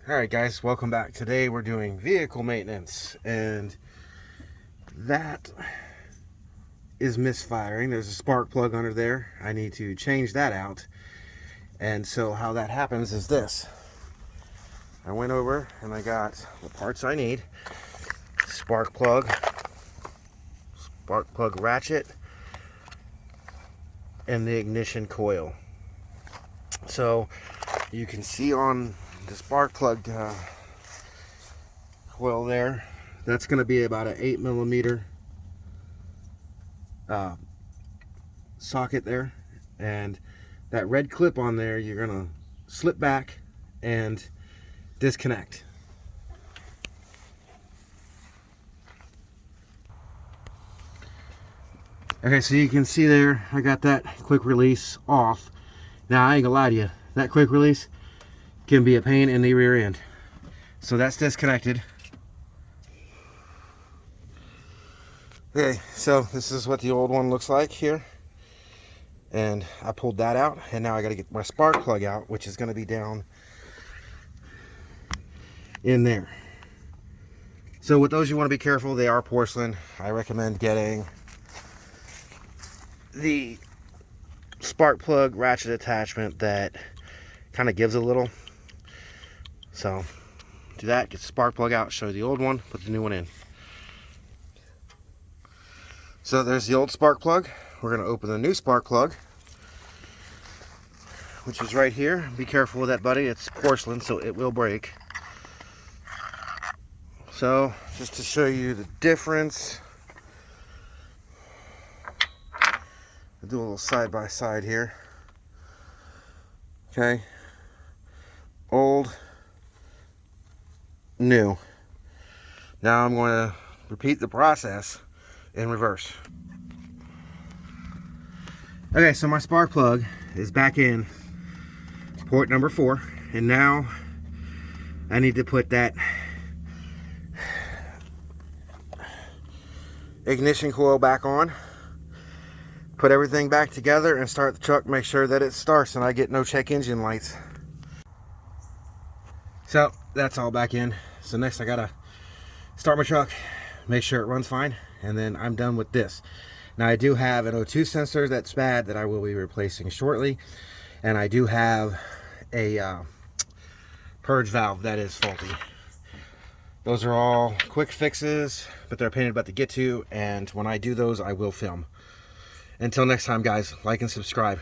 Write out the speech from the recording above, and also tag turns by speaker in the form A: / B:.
A: Alright guys, welcome back. Today we're doing vehicle maintenance, and that is misfiring. There's a spark plug under there. I need to change that out. And so how that happens is this. I went over and I got the parts I need. Spark plug ratchet, and the ignition coil. So you can see on the spark plug coil there, that's going to be about an 8mm socket there, and that red clip on there you're going to slip back and disconnect. Okay, so you can see there I got that quick release off. Now I ain't gonna lie to you, that quick release can be a pain in the rear end. So that's disconnected. Okay, so this is what the old one looks like here. And I pulled that out, and now I gotta get my spark plug out, which is gonna be down in there. So with those, you wanna be careful. They are porcelain. I recommend getting the spark plug ratchet attachment that kind of gives a little. So do that, get the spark plug out, show you the old one, put the new one in. So there's the old spark plug. We're going to open the new spark plug, which is right here. Be careful with that, buddy. It's porcelain, so it will break. So just to show you the difference, I'll do a little side by side here. Okay, old, new. Now I'm going to repeat the process in reverse. Okay, so my spark plug is back in port number 4, and now I need to put that ignition coil back on, put everything back together, and start the truck. Make sure that it starts and I get no check engine lights. So that's all back in. So next I gotta start my truck, make sure it runs fine, and then I'm done with this. Now I do have an O2 sensor that's bad that I will be replacing shortly, and I do have a purge valve that is faulty. Those are all quick fixes, but they're a pain in the butt to get to, and when I do those I will film. Until next time guys, like and subscribe.